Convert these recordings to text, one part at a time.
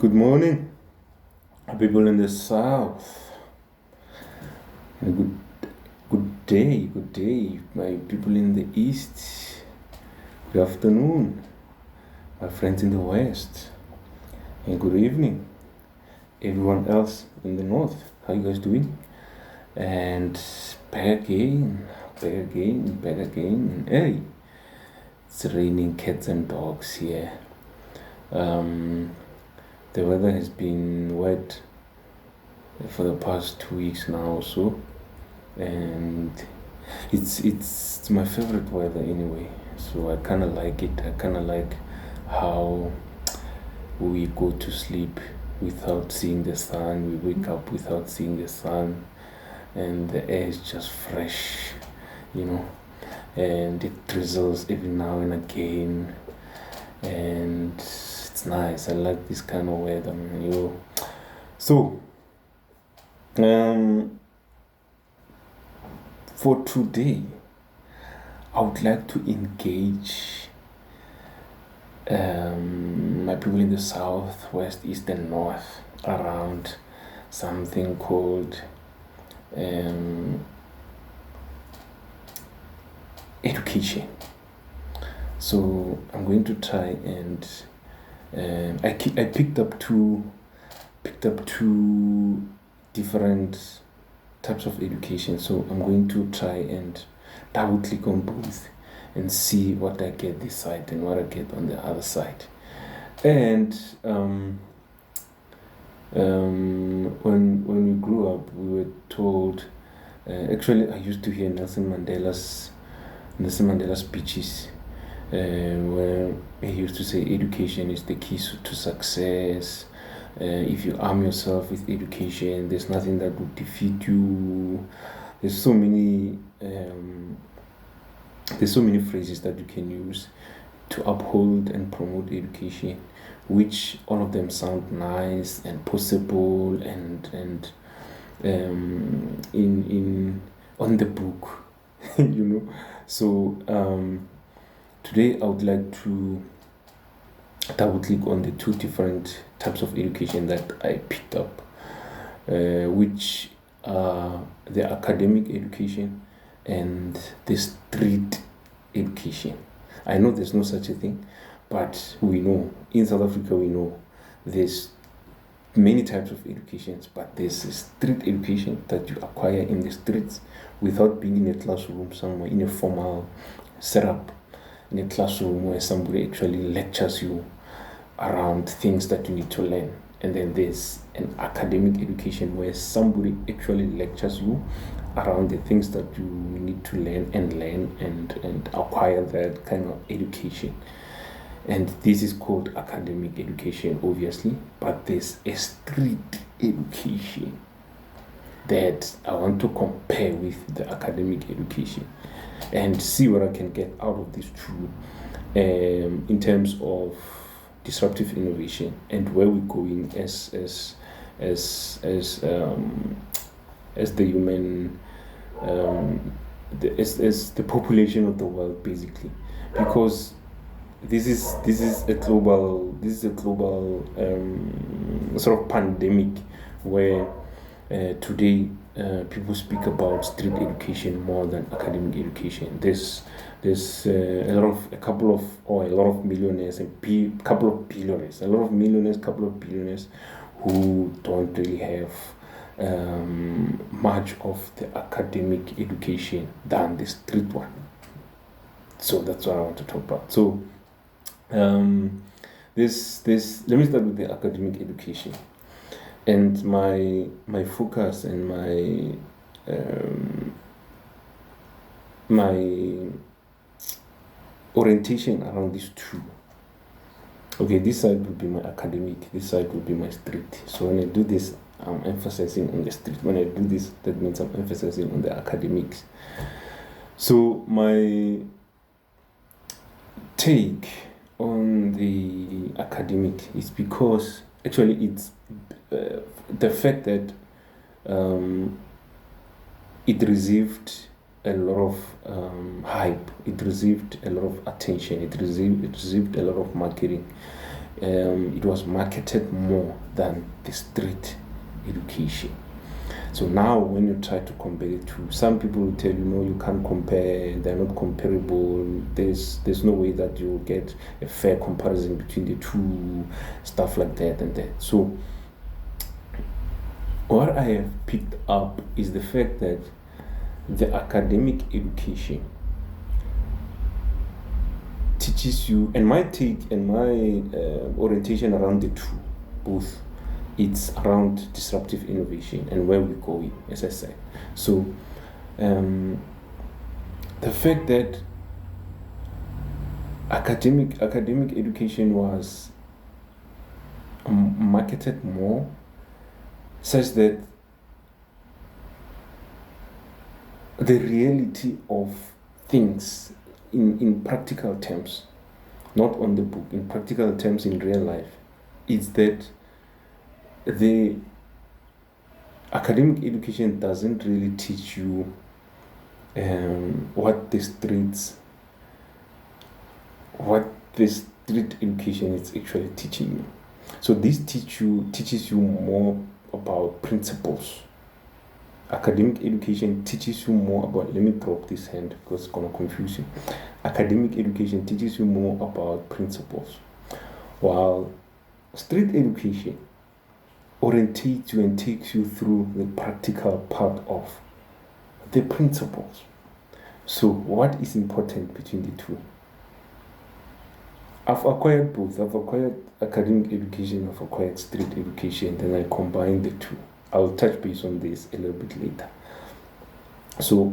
Good morning, people in the south. And good day, my people in the east. Good afternoon, my friends in the west. And good evening, everyone else in the north. How you guys doing? And back again. Hey, it's raining cats and dogs here. The weather has been wet for the past 2 weeks now or so, and it's my favorite weather anyway. So I kind of like it. I kind of like how we go to sleep without seeing the sun. We wake up without seeing the sun, and the air is just fresh, and it drizzles every now and again, and it's nice. I like this kind of weather, man. So, for today, I would like to engage my people in the south, west, east, and north around something called education. So I'm going to try and I picked up two different types of education. So I'm going to try and double click on both and see what I get this side and what I get on the other side. And when we grew up, we were told. Actually, I used to hear Nelson Mandela's speeches, where he used to say education is the key to success. If you arm yourself with education, there's nothing that would defeat you. There's so many phrases that you can use to uphold and promote education, which all of them sound nice and possible and in on the book, So today I would like to double click on the two different types of education that I picked up, which are the academic education and the street education. I know there's no such a thing, but we know in South Africa there's many types of educations, but there's a street education that you acquire in the streets without being in a classroom somewhere, in a formal setup, in a classroom where somebody actually lectures you around things that you need to learn. And then there's an academic education where somebody actually lectures you around the things that you need to learn and acquire that kind of education. And this is called academic education, obviously, but there's a street education that I want to compare with the academic education and see what I can get out of these two in terms of disruptive innovation and where we're going as the human as the population of the world, basically, because this is a global sort of pandemic where today people speak about street education more than academic education. There's a lot of millionaires and couple of billionaires, couple of billionaires who don't really have much of the academic education than the street one. So that's what I want to talk about. So this let me start with the academic education, and my focus and my orientation around these two. Okay, this side will be my academic, this side will be my street. So when I do this, I'm emphasizing on the street. When I do this, that means I'm emphasizing on the academics. So my take on the academic is because actually it's the fact that it received a lot of hype, it received a lot of attention, it received a lot of marketing, it was marketed more than the street education. So now when you try to compare the two, some people will tell you, no, you can't compare, they're not comparable, there's no way that you'll get a fair comparison between the two, stuff like that and that. So what I have picked up is the fact that the academic education teaches you, and my take and my orientation around the two, both, it's around disruptive innovation and where we're going, as I said. So the fact that academic education was marketed more such that the reality of things in practical terms, not on the book, in practical terms in real life, is that the academic education doesn't really teach you what the street education is actually teaching you. So this teaches you more about principles. Academic education teaches you more about, let me drop this hand because it's going to confuse you. Academic education teaches you more about principles, while street education orientates you and takes you through the practical part of the principles. So what is important between the two? I've acquired both. I've acquired academic education, I've acquired street education, then I combine the two. I'll touch base on this a little bit later. So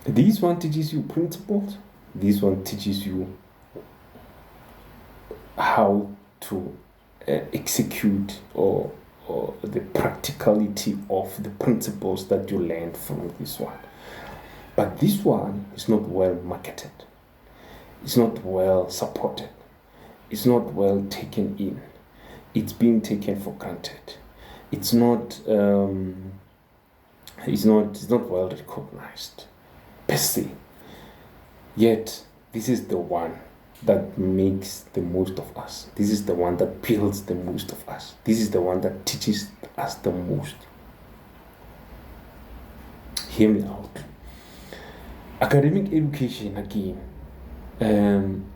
this one teaches you principles, this one teaches you how to execute or the practicality of the principles that you learned from this one. But this one is not well marketed, it's not well supported, it's not well taken in, it's being taken for granted. It's not well recognized per se. Yet this is the one that makes the most of us. This is the one that builds the most of us. This is the one that teaches us the most. Hear me out. Academic education, again,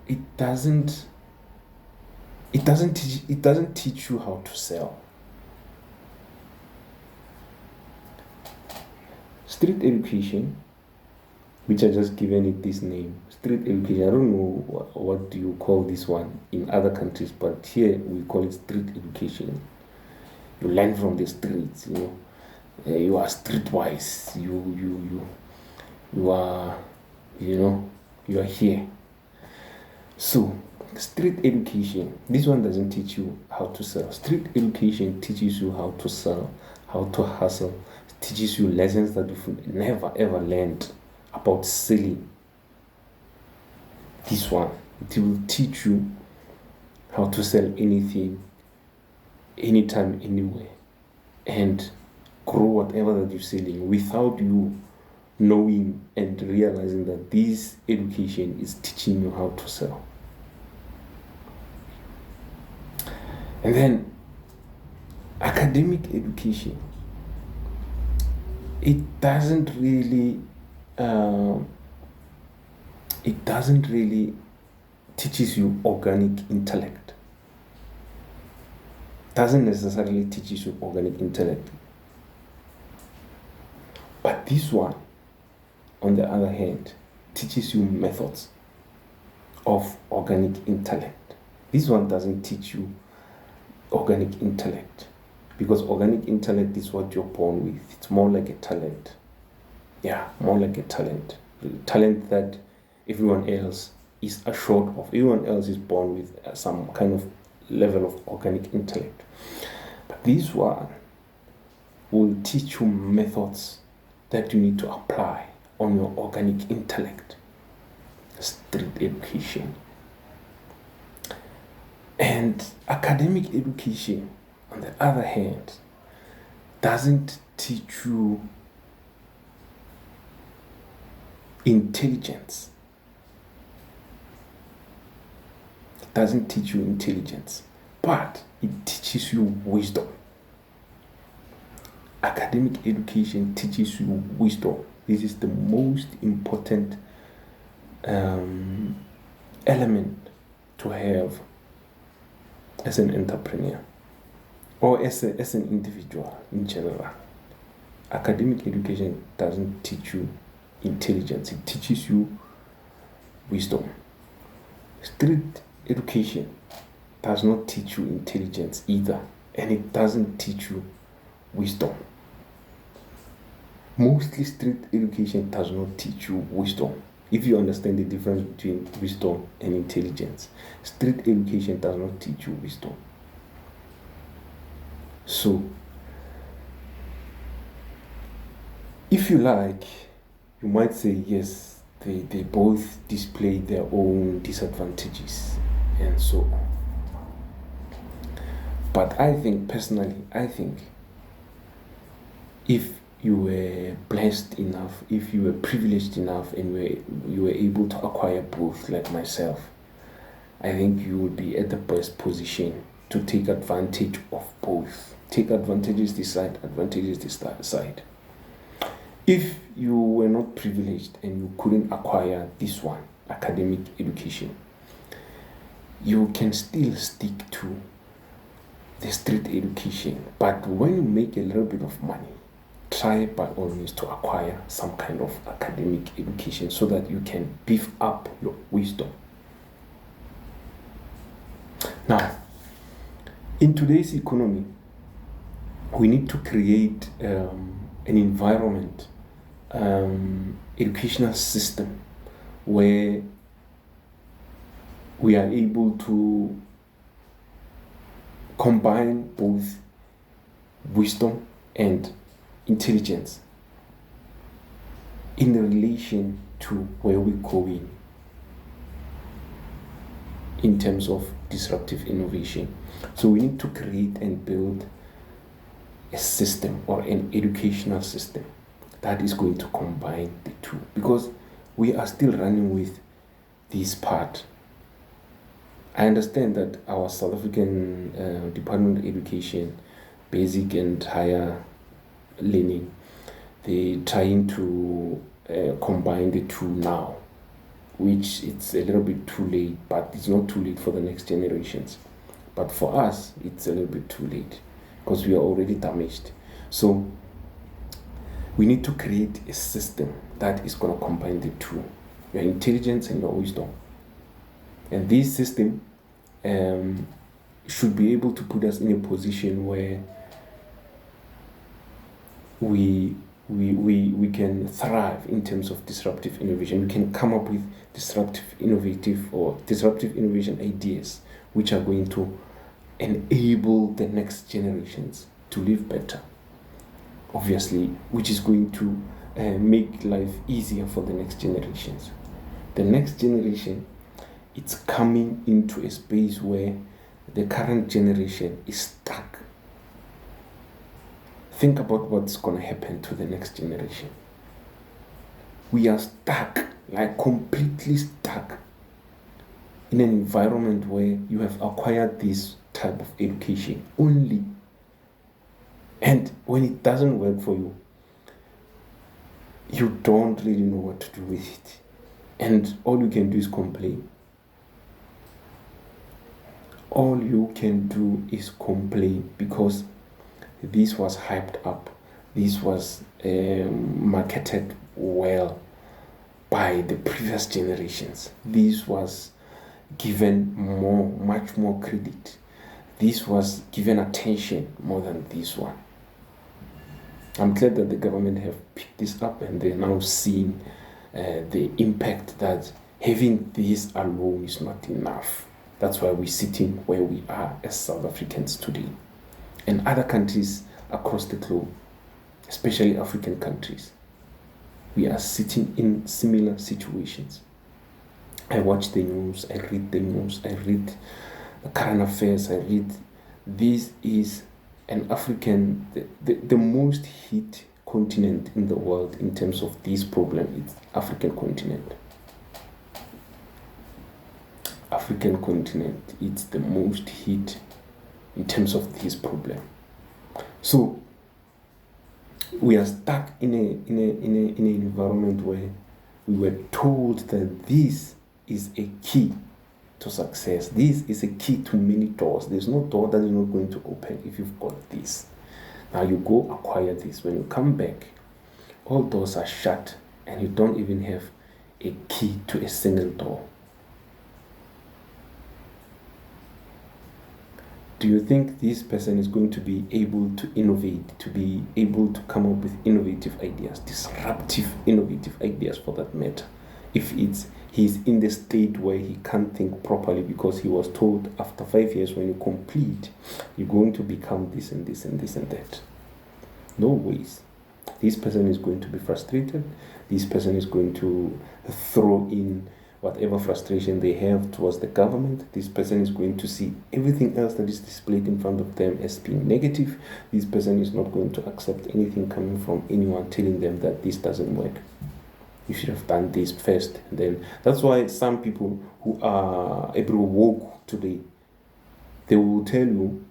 it doesn't teach you how to sell. Street education, which I just given it this name, street education, I don't know what do you call this one in other countries, but here we call it street education. You learn from the streets, you are streetwise, you are here. So street education, this one doesn't teach you how to sell. Street education teaches you how to sell, how to hustle, teaches you lessons that you've never ever learned about selling. This one, it will teach you how to sell anything, anytime, anywhere, and grow whatever that you're selling without you knowing and realizing that this education is teaching you how to sell. And then academic education, it doesn't really teaches you organic intellect. Doesn't necessarily teaches you organic intellect. But this one, on the other hand, teaches you methods of organic intellect. This one doesn't teach you organic intellect, because organic intellect is what you're born with. It's more like a talent. Yeah, more like a talent. Talent that everyone else is assured of. Everyone else is born with some kind of level of organic intellect. But this one will teach you methods that you need to apply on your organic intellect. Street education. And academic education, on the other hand, doesn't teach you intelligence. doesn't teach you intelligence, but it teaches you wisdom. Academic education teaches you wisdom. This is the most important element to have as an entrepreneur or as an individual in general. Academic education doesn't teach you intelligence, it teaches you wisdom. Street education does not teach you intelligence either, and it doesn't teach you wisdom. Mostly street education does not teach you wisdom. If you understand the difference between wisdom and intelligence, street education does not teach you wisdom. So, if you like, you might say, yes, they both display their own disadvantages and so on. But I think, personally, if you were blessed enough, if you were privileged enough, and you were able to acquire both, like myself, I think you would be at the best position to take advantage of both. Take advantages this side, advantages this side. If you were not privileged and you couldn't acquire this one, academic education, you can still stick to the street education. But when you make a little bit of money, try by all means to acquire some kind of academic education so that you can beef up your wisdom. Now, in today's economy, we need to create an environment, educational system where we are able to combine both wisdom and intelligence in relation to where we're going in terms of disruptive innovation. So we need to create and build a system or an educational system that is going to combine the two, because we are still running with this part. I understand that our South African Department of Education, basic and higher learning, they're trying to combine the two now, which it's a little bit too late, but it's not too late for the next generations. But for us, it's a little bit too late because we are already damaged. So we need to create a system that is going to combine the two, your intelligence and your wisdom. And this system should be able to put us in a position where we can thrive in terms of disruptive innovation. We can come up with disruptive innovation ideas which are going to enable the next generations to live better, obviously, which is going to make life easier for the next generations. The next generation, it's coming into a space where the current generation is stuck. Think about what's going to happen to the next generation. We are stuck, like completely stuck, in an environment where you have acquired this type of education only. And when it doesn't work for you, you don't really know what to do with it. And all you can do is complain. All you can do is complain because this was hyped up. This was marketed well by the previous generations. This was given much more credit. This was given attention more than this one. I'm glad that the government have picked this up and they're now seeing the impact that having this alone is not enough. That's why we're sitting where we are as South Africans today. And other countries across the globe, especially African countries, we are sitting in similar situations. I watch the news, I read the news, I read the current affairs, I read. This is an African, the most hit continent in the world in terms of this problem. It's African continent. African continent, it's the most hit in terms of this problem. So we are stuck in an environment where we were told that this is a key to success. This is a key to many doors. There's no door that you're not going to open if you've got this. Now you go acquire this. When you come back, all doors are shut and you don't even have a key to a single door. Do you think this person is going to be able to innovate, to be able to come up with innovative ideas, disruptive, innovative ideas for that matter, if he's in the state where he can't think properly because he was told after 5 years when you complete, you're going to become this and this and this and that? No ways. This person is going to be frustrated. This person is going to throw in whatever frustration they have towards the government. This person is going to see everything else that is displayed in front of them as being negative. This person is not going to accept anything coming from anyone telling them that this doesn't work. You should have done this first. Then that's why some people who are able to woke today, they will tell you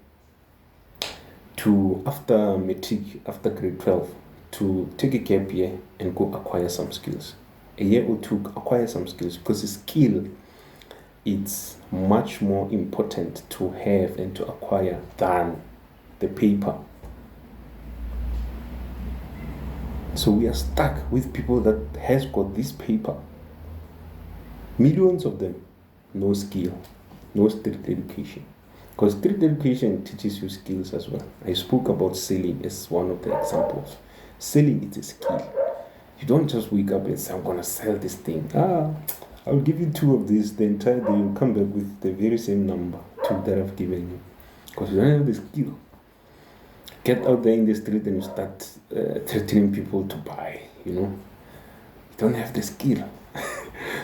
to, after matric, after grade 12, to take a gap year and go acquire some skills. A year or two, acquire some skills, because a skill, it's much more important to have and to acquire than the paper. So we are stuck with people that has got this paper, millions of them, no skill, no street education. Because street education teaches you skills as well. I spoke about selling as one of the examples. Selling is a skill. You don't just wake up and say, I'm going to sell this thing. I'll give you 2 of these. The entire day you'll come back with the very same number, 2 that I've given you. Because you don't have the skill. Get out there in the street and you start threatening people to buy, You don't have the skill.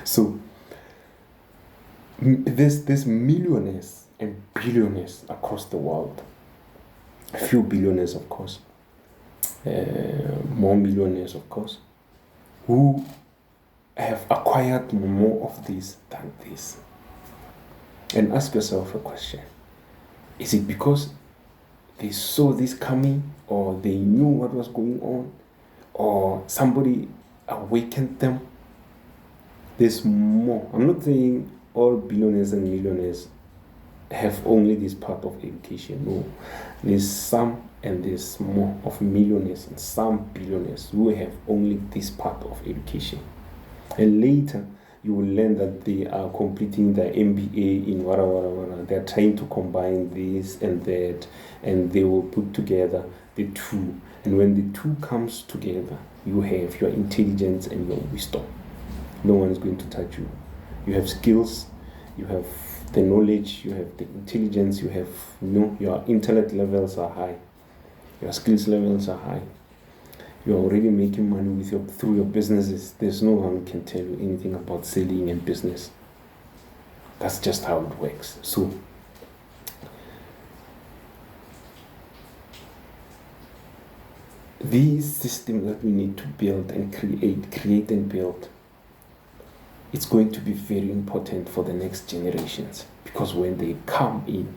So there's millionaires and billionaires across the world. A few billionaires, of course. More millionaires, of course, who have acquired more of this than this. And ask yourself a question. Is it because they saw this coming, or they knew what was going on, or somebody awakened them? There's more. I'm not saying all billionaires and millionaires have only this part of education. No. There's some, and there's more of millionaires and some billionaires who have only this part of education. And later, you will learn that they are completing their MBA in wara. They're trying to combine this and that, and they will put together the two. And when the two comes together, you have your intelligence and your wisdom. No one is going to touch you. You have skills, you have the knowledge, you have the intelligence, you have, your intellect levels are high, your skills levels are high. You're already making money through your businesses. There's no one who can tell you anything about selling and business. That's just how it works. So these systems that we need to build and create and build, it's going to be very important for the next generations, because when they come in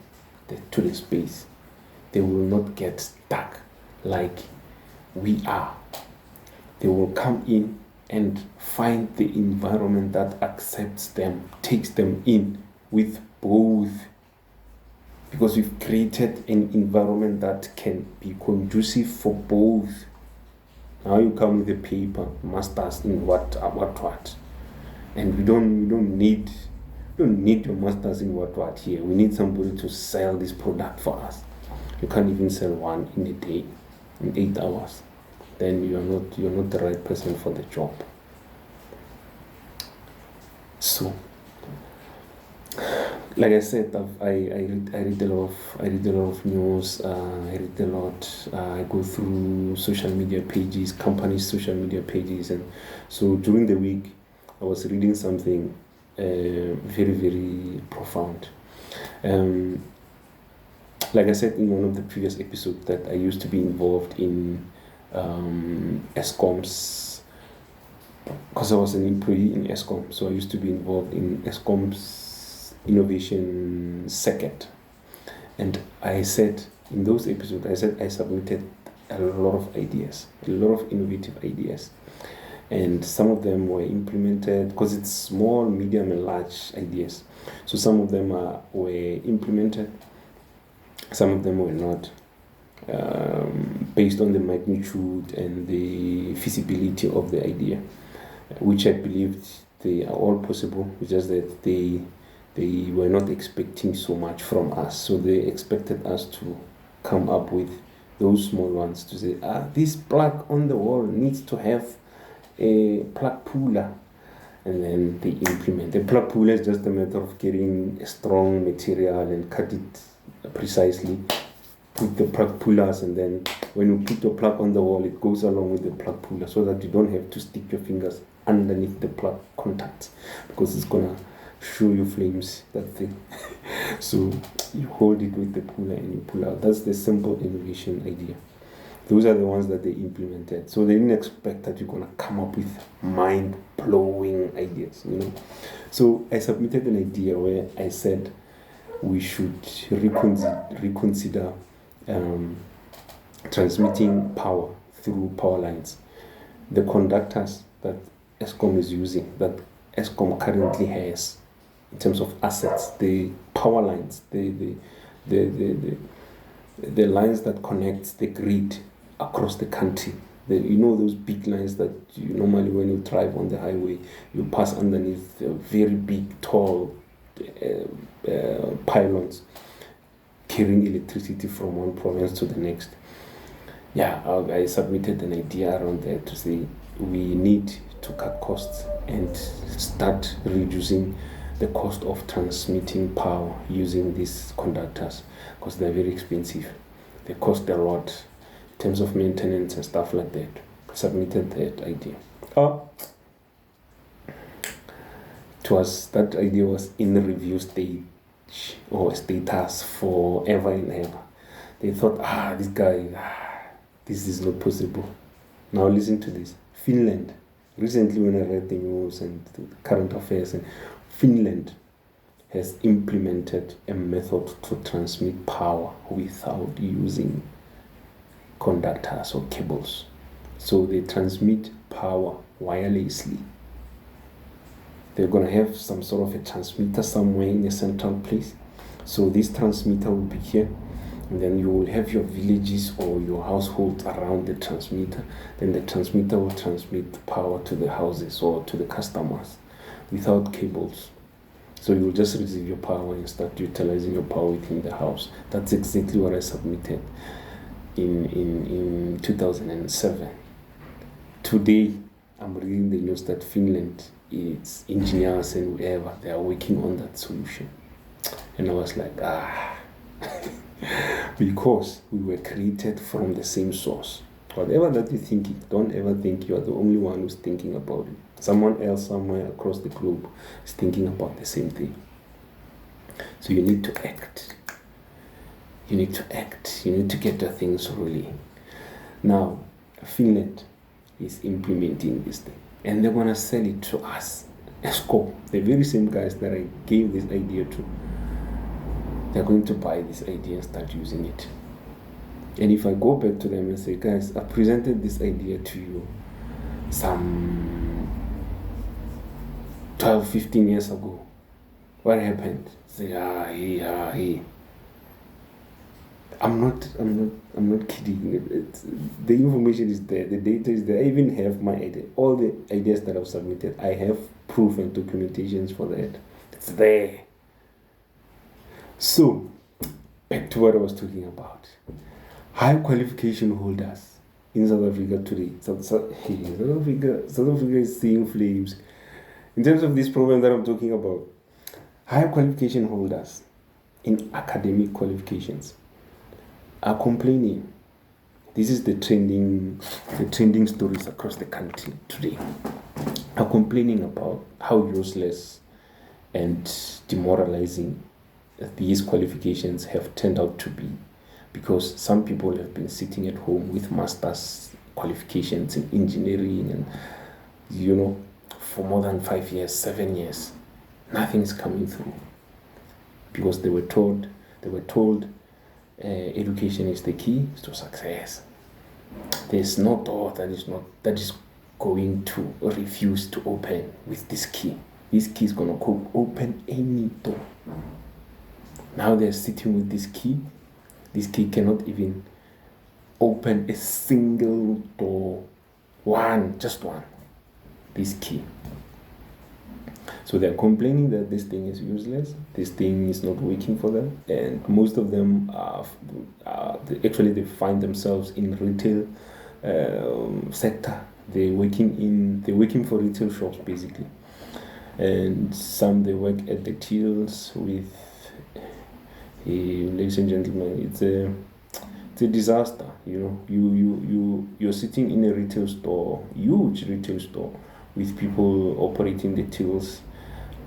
to the space, they will not get stuck like we are. They will come in and find the environment that accepts them, takes them in with both, because we've created an environment that can be conducive for both. Now you come with a paper, masters in what, and we don't need your masters in what here. We need somebody to sell this product for us. You can't even sell one in a day, in 8 hours. Then you're not the right person for the job. So, like I said, I read a lot of news. I read a lot. I go through social media pages, companies' social media pages, and so during the week, I was reading something very, very profound. Like I said in one of the previous episodes, that I used to be involved in ESCOMs, because I was an employee in ESCOM. So I used to be involved in ESCOMs innovation second. And I said in those episodes, I submitted a lot of ideas, a lot of innovative ideas. And some of them were implemented because it's small, medium, and large ideas. So some of them were implemented, some of them were not, based on the magnitude and the feasibility of the idea, which I believed they are all possible. It's just that they were not expecting so much from us. So they expected us to come up with those small ones to say, this plug on the wall needs to have a plug puller, and then they implement. The plug puller is just a matter of getting a strong material and cut it precisely, put the plug pullers, and then when you put your plug on the wall, it goes along with the plug puller so that you don't have to stick your fingers underneath the plug contacts, because it's gonna show you flames, that thing. So you hold it with the puller and you pull out. That's the simple innovation idea. Those are the ones that they implemented. So they didn't expect that you're going to come up with mind-blowing ideas, So I submitted an idea where I said we should reconsider transmitting power through power lines. The conductors that Eskom is using, that Eskom currently has in terms of assets, the power lines, the lines that connect the grid across the country. Those big lines that you normally, when you drive on the highway, you pass underneath very big, tall pylons carrying electricity from one province to the next. I submitted an idea around that to say we need to cut costs and start reducing the cost of transmitting power using these conductors, because they're very expensive. They cost a lot in terms of maintenance and stuff like that. Submitted that idea. That idea was in the review stage or status forever and ever. They thought, this guy, this is not possible. Now listen to this. Finland. Recently, when I read the news and the current affairs, and Finland has implemented a method to transmit power without using conductors or cables. So they transmit power wirelessly. They're going to have some sort of a transmitter somewhere in a central place. So this transmitter will be here, and then you will have your villages or your households around the transmitter. Then the transmitter will transmit power to the houses or to the customers without cables. So you will just receive your power and start utilizing your power within the house. That's exactly what I submitted in 2007. Today, I'm reading the news that Finland, its engineers and whoever, they are working on that solution. And I was like, because we were created from the same source. Whatever that you're thinking, don't ever think you are the only one who's thinking about it. Someone else somewhere across the globe is thinking about the same thing. So you need to act. You need to get the things rolling. Now, Finland is implementing this thing, and they're going to sell it to us, Eskom, the very same guys that I gave this idea to. They're going to buy this idea and start using it. And if I go back to them and say, guys, I presented this idea to you some 12, 15 years ago. What happened? Say, hey. I'm not kidding. The information is there, the data is there. I even have my idea. All the ideas that I've submitted, I have proof and documentations for that. It's there. So, back to what I was talking about. High qualification holders in South Africa today. South Africa is seeing flames. In terms of this problem that I'm talking about, high qualification holders in academic qualifications are complaining. This is the trending stories across the country today. Are complaining about how useless and demoralizing these qualifications have turned out to be, because some people have been sitting at home with master's qualifications in engineering and for more than 5 years, 7 years, nothing's coming through. because they were told education is the key to success. There's no door that is going to refuse to open with this key. This key is gonna open any door. Now they're sitting with this key. This key cannot even open a single door. Just one. This key. So they're complaining that this thing is useless. This thing is not working for them, and most of them they find themselves in retail sector. They're working for retail shops basically, and some they work at the tills with. Ladies and gentlemen, it's a disaster. You're sitting in a retail store, huge retail store, with people operating the tills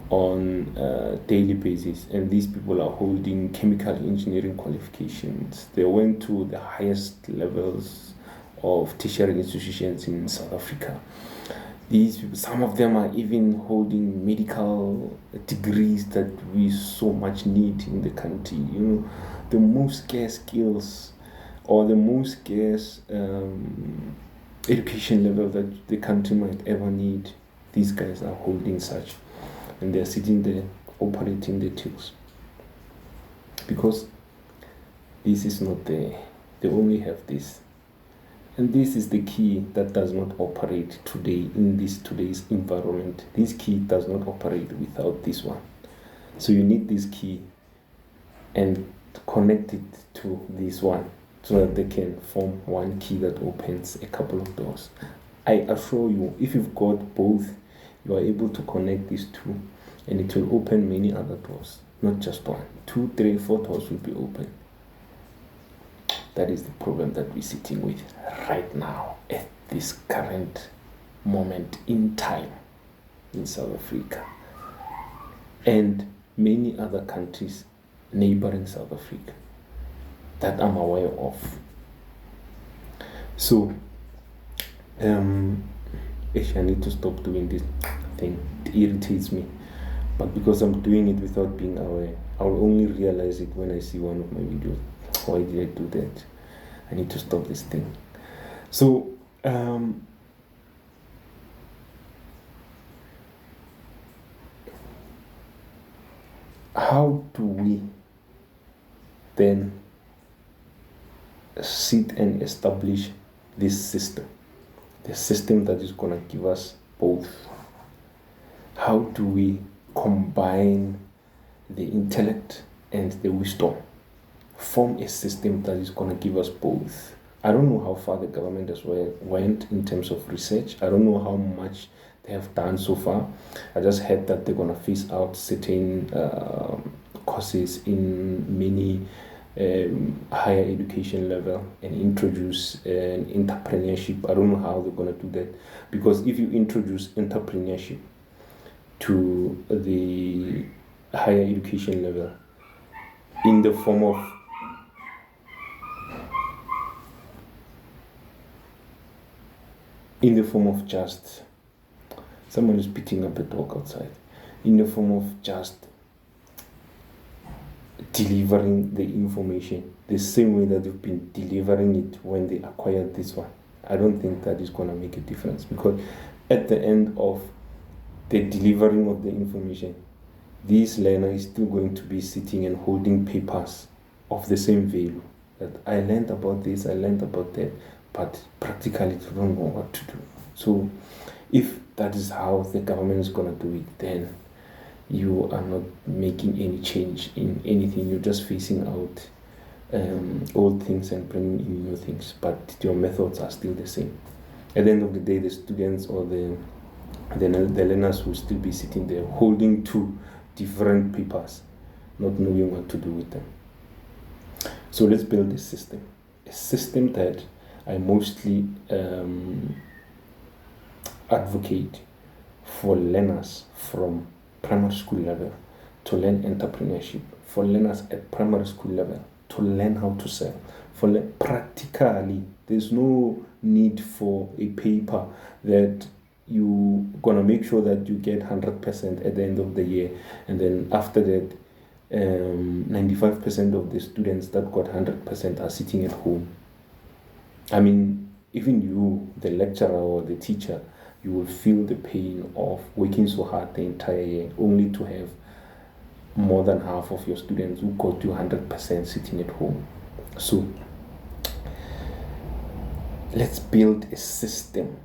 on a daily basis, and these people are holding chemical engineering qualifications. They went to the highest levels of tertiary institutions in South Africa. These people, some of them are even holding medical degrees that we so much need in the country. The most scarce skills or the most scarce education level that the country might ever need. These guys are holding such, and they're sitting there operating the tills, because this is not there. They only have this. And this is the key that does not operate today in today's environment. This key does not operate without this one. So you need this key and connect it to this one so that they can form one key that opens a couple of doors. I assure you, if you've got both, you are able to connect these two, and it will open many other doors, not just one. 2, 3, 4 doors will be open. That is the problem that we're sitting with right now at this current moment in time in South Africa and many other countries neighboring South Africa that I'm aware of. So, actually I need to stop doing this thing. It irritates me. But because I'm doing it without being aware, I'll only realize it when I see one of my videos. Why did I do that? I need to stop this thing. So, how do we then sit and establish this system? The system that is going to give us both. How do we combine the intellect and the wisdom? Form a system that is going to give us both. I don't know how far the government has went in terms of research. I don't know how much they have done so far. I just heard that they're going to phase out certain courses in many higher education level and introduce an entrepreneurship. I don't know how they're going to do that, because if you introduce entrepreneurship to the higher education level in the form of just, someone is picking up a dog outside, in the form of just delivering the information the same way that they've been delivering it when they acquired this one. I don't think that is going to make a difference, because at the end of the delivering of the information, this learner is still going to be sitting and holding papers of the same value. That I learned about this, I learned about that, but practically you don't know what to do. So if that is how the government is going to do it, then you are not making any change in anything. You're just phasing out old things and bringing in new things, but your methods are still the same. At the end of the day, the students or the learners will still be sitting there holding two different papers, not knowing what to do with them. So let's build a system that I mostly advocate for learners from primary school level to learn entrepreneurship, for learners at primary school level to learn how to sell, practically. There's no need for a paper that you're gonna make sure that you get 100% at the end of the year, and then after that 95% of the students that got 100% are sitting at home. I mean, even you, the lecturer or the teacher, you will feel the pain of working so hard the entire year only to have more than half of your students who got to 100% sitting at home. So let's build a system.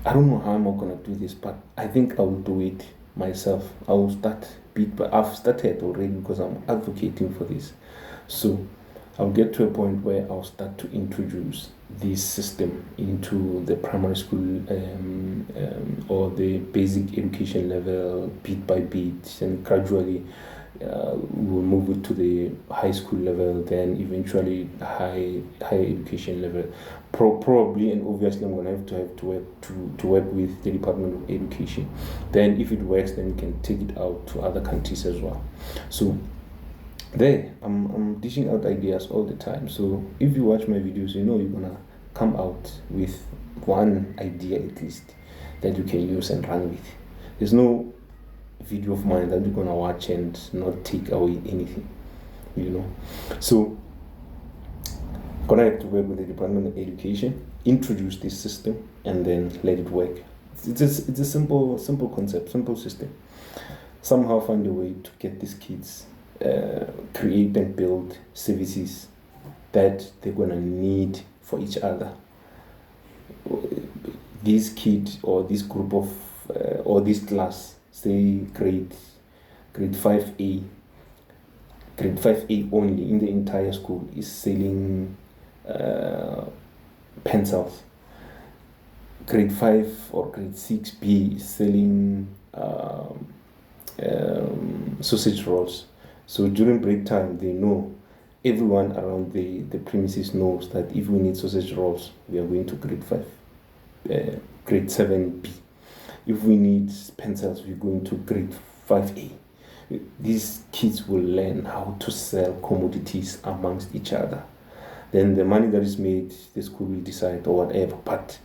I don't know how I'm going to do this, but I think I will do it myself. I will start bit, but I've started already because I'm advocating for this. So I'll get to a point where I'll start to introduce this system into the primary school or the basic education level bit by bit, and gradually we'll move it to the high school level, then eventually higher education level. Probably and obviously I'm going to have to work with the Department of Education. Then if it works, then we can take it out to other countries as well. So there, I'm dishing out ideas all the time. So if you watch my videos, you know you're gonna come out with one idea at least that you can use and run with. There's no video of mine that you're gonna watch and not take away anything, you know. So I'm gonna have to work with the Department of Education, introduce this system, and then let it work. It's a simple concept, simple system. Somehow find a way to get these kids create and build services that they're gonna need for each other. This kid or this group of or this class, say grade 5A only in the entire school is selling pencils. Grade 5 or grade 6B is selling sausage rolls. So during break time, they know, everyone around the premises knows that if we need sausage rolls, we are going to grade 5, grade 7B. If we need pencils, we're going to grade 5A. These kids will learn how to sell commodities amongst each other. Then the money that is made, the school will decide or whatever. But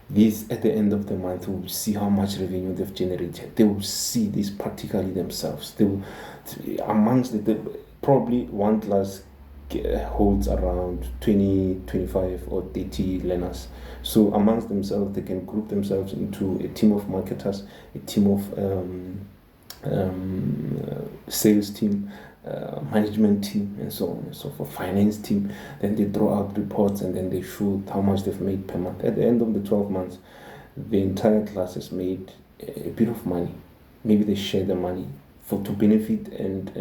this, at the end of the month, will see how much revenue they've generated. They will see this practically themselves. They will, amongst the probably one class holds around 20, 25 or 30 learners. So amongst themselves, they can group themselves into a team of marketers, a team of sales team, management team, and so on and so forth, finance team. Then they draw out reports and then they show how much they've made per month. At the end of the 12 months, the entire class has made a bit of money. Maybe they share the money to benefit and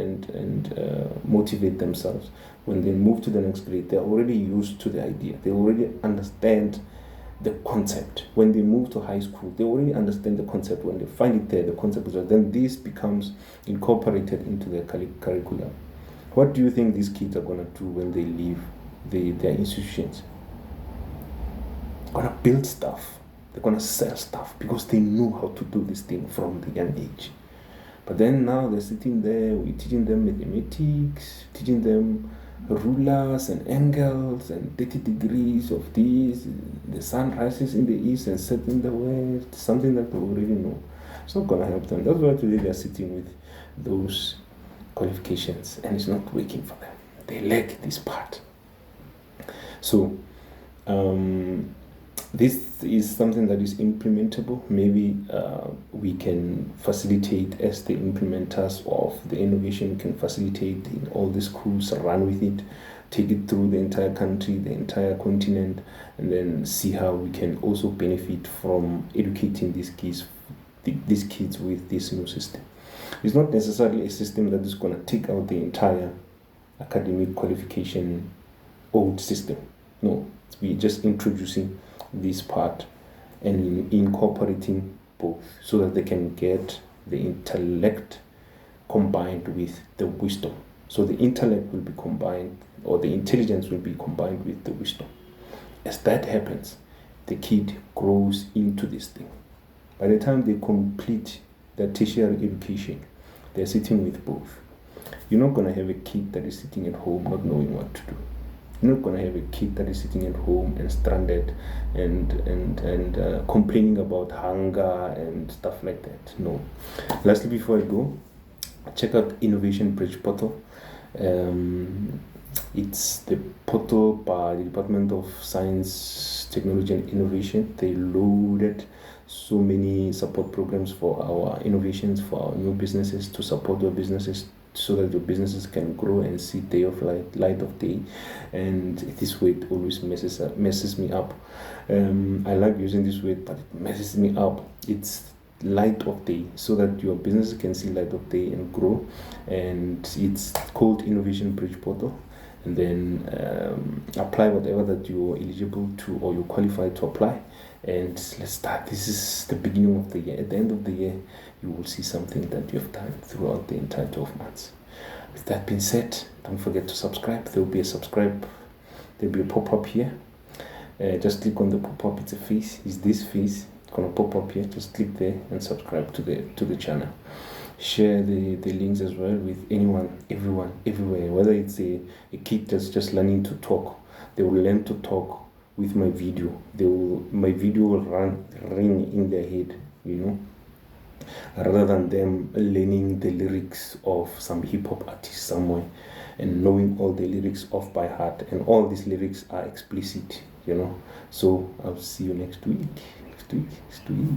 motivate themselves. When they move to the next grade, they're already used to the idea. They already understand the concept. When they move to high school, they already understand the concept. When they find it there, the concept is there. Then this becomes incorporated into their curriculum. What do you think these kids are going to do when they leave their institutions? They're going to build stuff. They're going to sell stuff because they know how to do this thing from the young age. But then now they're sitting there, we're teaching them mathematics, teaching them rulers and angles and 30 degrees of this. The sun rises in the east and sets in the west, something that they already know. It's not going to help them. That's why today they're sitting with those qualifications and it's not working for them. They lack this part. So, this is something that is implementable. Maybe we can facilitate, as the implementers of the innovation, can facilitate in all the schools, run with it, take it through the entire country, the entire continent, and then see how we can also benefit from educating these kids with this new system. It's not necessarily a system that is going to take out the entire academic qualification old system. No, we're just introducing this part and incorporating both so that they can get the intellect combined with the wisdom. So the intellect will be combined, or the intelligence will be combined with the wisdom. As that happens, the kid grows into this thing. By the time they complete their tertiary education, they're sitting with both. You're not going to have a kid that is sitting at home not knowing what to do. You're not going to have a kid that is sitting at home and stranded and complaining about hunger and stuff like that. No. Lastly, before I go, check out Innovation Bridge portal. It's the portal by the Department of Science, Technology and Innovation. They loaded so many support programs for our innovations, for our new businesses, to support your businesses so that your businesses can grow and see day of light of day. And this way it always messes me up. I like using this word, but it messes me up. It's light of day, so that your business can see light of day and grow. And it's called Innovation Bridge portal. And then apply whatever that you're eligible to or you're qualified to apply. And let's start. This is the beginning of the year. At the end of the year, you will see something that you've done throughout the entire 12 months. With that being said, don't forget to subscribe. There'll be a pop-up here. Just click on the pop-up. It's a face. It's this face. It's gonna pop up here. Just click there and subscribe to the channel. Share the links as well with anyone, everyone, everywhere. Whether it's a kid that's just learning to talk, they will learn to talk with my video. My video will ring in their head, rather than them learning the lyrics of some hip hop artist somewhere and knowing all the lyrics off by heart. And all these lyrics are explicit, So I'll see you next week. Next week.